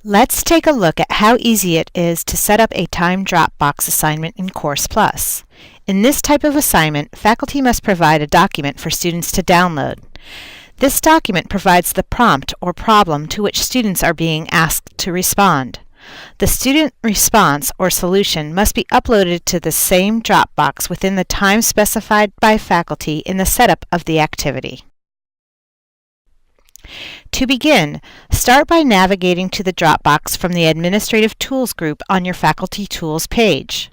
Let's take a look at how easy it is to set up a timed Dropbox assignment in CoursePlus. In this type of assignment, faculty must provide a document for students to download. This document provides the prompt or problem to which students are being asked to respond. The student response or solution must be uploaded to the same Dropbox within the time specified by faculty in the setup of the activity. To begin, start by navigating to the Dropbox from the Administrative Tools group on your Faculty Tools page.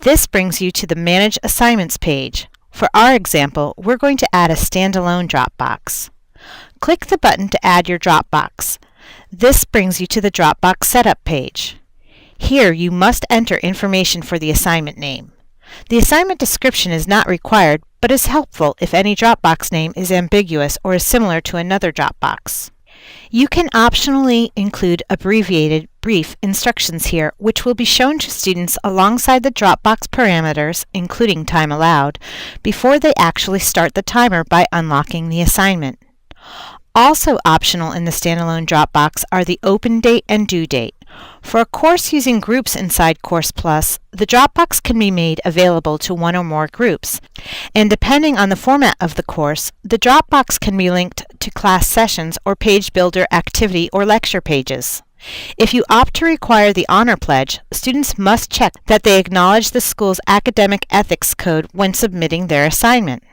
This brings you to the Manage Assignments page. For our example, we're going to add a standalone Dropbox. Click the button to add your Dropbox. This brings you to the Dropbox Setup page. Here you must enter information for the assignment name. The assignment description is not required, but is helpful if any Dropbox name is ambiguous or is similar to another Dropbox. You can optionally include abbreviated brief instructions here, which will be shown to students alongside the Dropbox parameters, including time allowed, before they actually start the timer by unlocking the assignment. Also optional in the standalone Dropbox are the open date and due date. For a course using groups inside CoursePlus, the Dropbox can be made available to one or more groups. And depending on the format of the course, the Dropbox can be linked to class sessions or page builder activity or lecture pages. If you opt to require the Honor Pledge, students must check that they acknowledge the school's academic ethics code when submitting their assignment.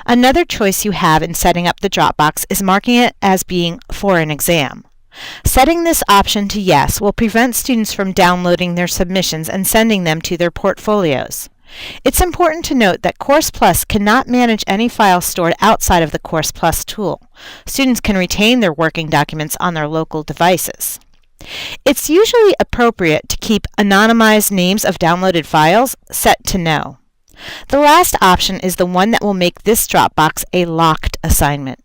Another choice you have in setting up the Dropbox is marking it as being for an exam. Setting this option to yes will prevent students from downloading their submissions and sending them to their portfolios. It's important to note that CoursePlus cannot manage any files stored outside of the CoursePlus tool. Students can retain their working documents on their local devices. It's usually appropriate to keep anonymized names of downloaded files set to no. The last option is the one that will make this Dropbox a locked assignment.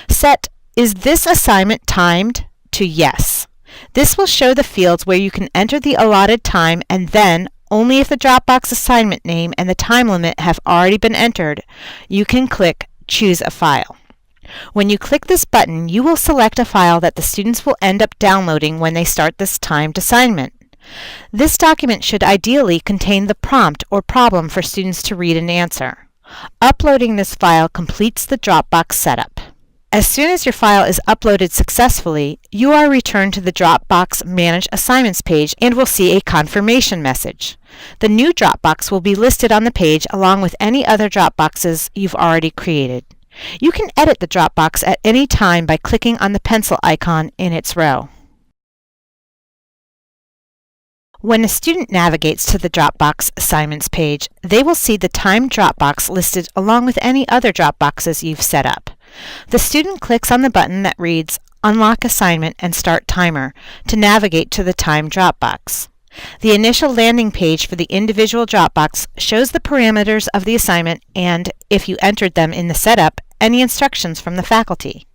Set "Is this assignment timed?" to yes. This will show the fields where you can enter the allotted time, and then, only if the Dropbox assignment name and the time limit have already been entered, you can click Choose a File. When you click this button, you will select a file that the students will end up downloading when they start this timed assignment. This document should ideally contain the prompt or problem for students to read and answer. Uploading this file completes the Dropbox setup. As soon as your file is uploaded successfully, you are returned to the Dropbox Manage Assignments page and will see a confirmation message. The new Dropbox will be listed on the page along with any other Dropboxes you've already created. You can edit the Dropbox at any time by clicking on the pencil icon in its row. When a student navigates to the Dropbox Assignments page, they will see the timed Dropbox listed along with any other Dropboxes you've set up. The student clicks on the button that reads Unlock Assignment and Start Timer to navigate to the timed Dropbox. The initial landing page for the individual Dropbox shows the parameters of the assignment and, if you entered them in the setup, any instructions from the faculty.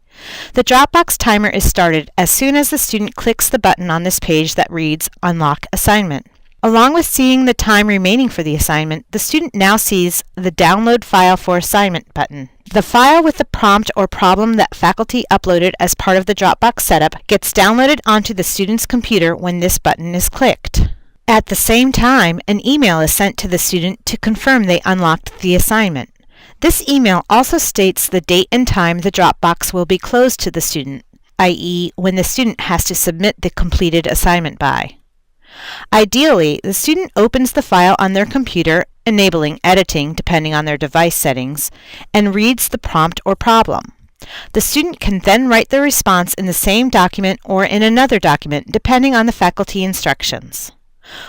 The Dropbox timer is started as soon as the student clicks the button on this page that reads Unlock Assignment. Along with seeing the time remaining for the assignment, the student now sees the Download File for Assignment button. The file with the prompt or problem that faculty uploaded as part of the Dropbox setup gets downloaded onto the student's computer when this button is clicked. At the same time, an email is sent to the student to confirm they unlocked the assignment. This email also states the date and time the Dropbox will be closed to the student, i.e., when the student has to submit the completed assignment by. Ideally, the student opens the file on their computer, enabling editing depending on their device settings, and reads the prompt or problem. The student can then write the response in the same document or in another document depending on the faculty instructions.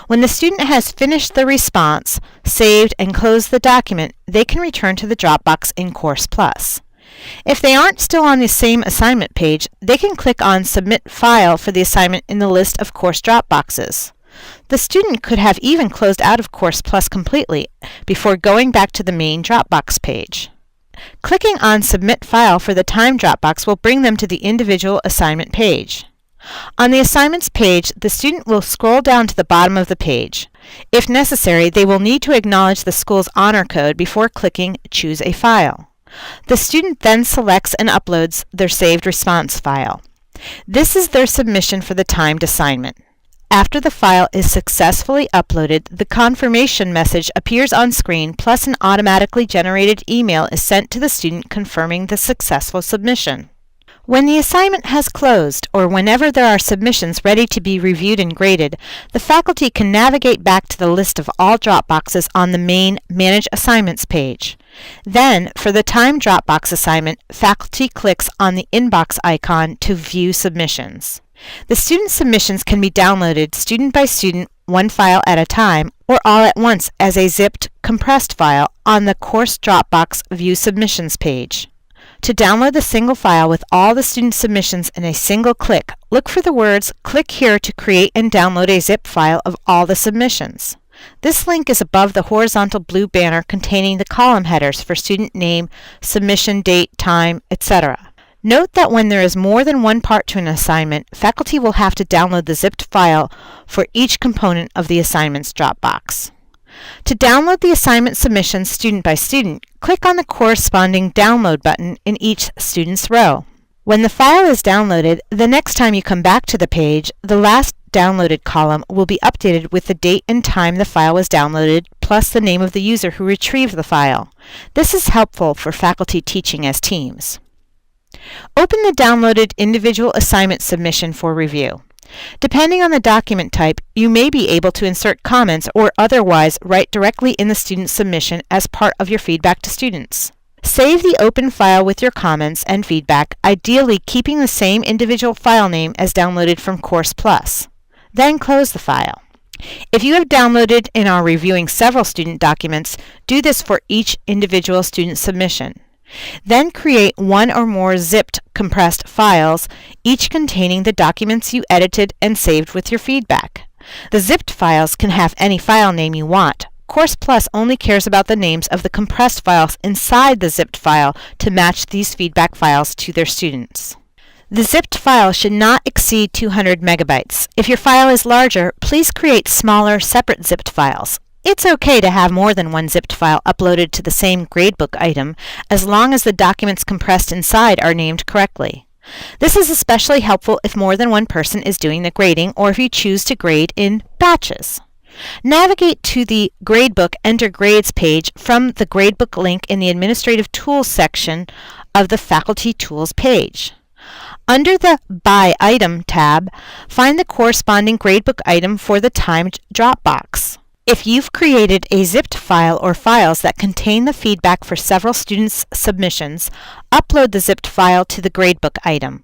When the student has finished the response, saved, and closed the document, they can return to the Dropbox in CoursePlus. If they aren't still on the same assignment page, they can click on Submit File for the assignment in the list of course Dropboxes. The student could have even closed out of CoursePlus completely before going back to the main Dropbox page. Clicking on Submit File for the timed Dropbox will bring them to the individual assignment page. On the assignments page, the student will scroll down to the bottom of the page. If necessary, they will need to acknowledge the school's honor code before clicking Choose a File. The student then selects and uploads their saved response file. This is their submission for the timed assignment. After the file is successfully uploaded, the confirmation message appears on screen, plus an automatically generated email is sent to the student confirming the successful submission. When the assignment has closed, or whenever there are submissions ready to be reviewed and graded, the faculty can navigate back to the list of all Dropboxes on the main Manage Assignments page. Then, for the timed Dropbox assignment, faculty clicks on the inbox icon to view submissions. The student submissions can be downloaded student by student, one file at a time, or all at once as a zipped, compressed file on the Course Dropbox View Submissions page. To download the single file with all the student submissions in a single click, look for the words "Click here to create and download a zip file of all the submissions." This link is above the horizontal blue banner containing the column headers for student name, submission date, time, etc. Note that when there is more than one part to an assignment, faculty will have to download the zipped file for each component of the assignment's Dropbox. To download the assignment submissions student by student, click on the corresponding download button in each student's row. When the file is downloaded, the next time you come back to the page, the last downloaded column will be updated with the date and time the file was downloaded, plus the name of the user who retrieved the file. This is helpful for faculty teaching as teams. Open the downloaded individual assignment submission for review. Depending on the document type, you may be able to insert comments or otherwise write directly in the student submission as part of your feedback to students. Save the open file with your comments and feedback, ideally keeping the same individual file name as downloaded from CoursePlus. Then close the file. If you have downloaded and are reviewing several student documents, do this for each individual student submission. Then create one or more zipped, compressed files, each containing the documents you edited and saved with your feedback. The zipped files can have any file name you want. CoursePlus only cares about the names of the compressed files inside the zipped file to match these feedback files to their students. The zipped file should not exceed 200 megabytes. If your file is larger, please create smaller, separate zipped files. It's okay to have more than one zipped file uploaded to the same gradebook item, as long as the documents compressed inside are named correctly. This is especially helpful if more than one person is doing the grading or if you choose to grade in batches. Navigate to the Gradebook Enter Grades page from the Gradebook link in the Administrative Tools section of the Faculty Tools page. Under the By Item tab, find the corresponding gradebook item for the timed Dropbox. If you've created a zipped file or files that contain the feedback for several students' submissions, upload the zipped file to the gradebook item.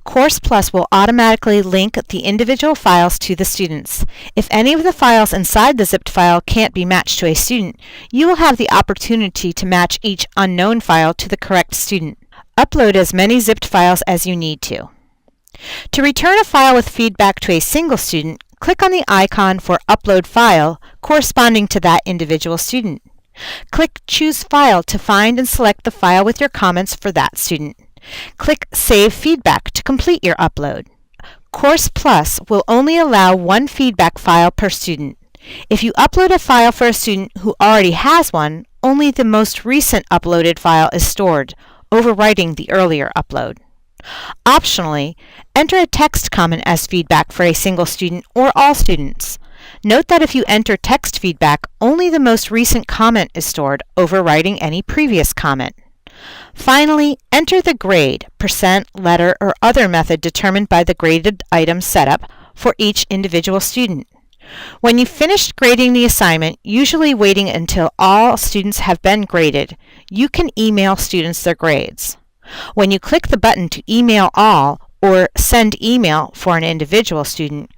CoursePlus will automatically link the individual files to the students. If any of the files inside the zipped file can't be matched to a student, you will have the opportunity to match each unknown file to the correct student. Upload as many zipped files as you need to. To return a file with feedback to a single student, click on the icon for Upload File corresponding to that individual student. Click Choose File to find and select the file with your comments for that student. Click Save Feedback to complete your upload. CoursePlus will only allow one feedback file per student. If you upload a file for a student who already has one, only the most recent uploaded file is stored, overwriting the earlier upload. Optionally, enter a text comment as feedback for a single student or all students. Note that if you enter text feedback, only the most recent comment is stored, overwriting any previous comment. Finally, enter the grade, percent, letter, or other method determined by the graded item setup for each individual student. When you've finished grading the assignment, usually waiting until all students have been graded, you can email students their grades. When you click the button to email all or send email for an individual student,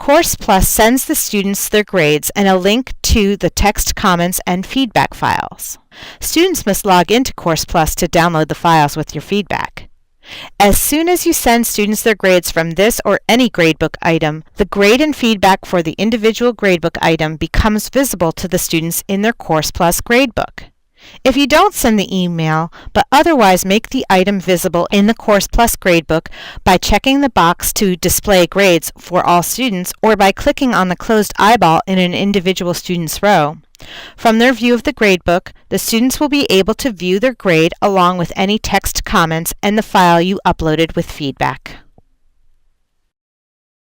CoursePlus sends the students their grades and a link to the text comments and feedback files. Students must log into CoursePlus to download the files with your feedback. As soon as you send students their grades from this or any gradebook item, the grade and feedback for the individual gradebook item becomes visible to the students in their CoursePlus gradebook. If you don't send the email, but otherwise make the item visible in the CoursePlus gradebook by checking the box to display grades for all students or by clicking on the closed eyeball in an individual student's row, from their view of the gradebook, the students will be able to view their grade along with any text comments and the file you uploaded with feedback.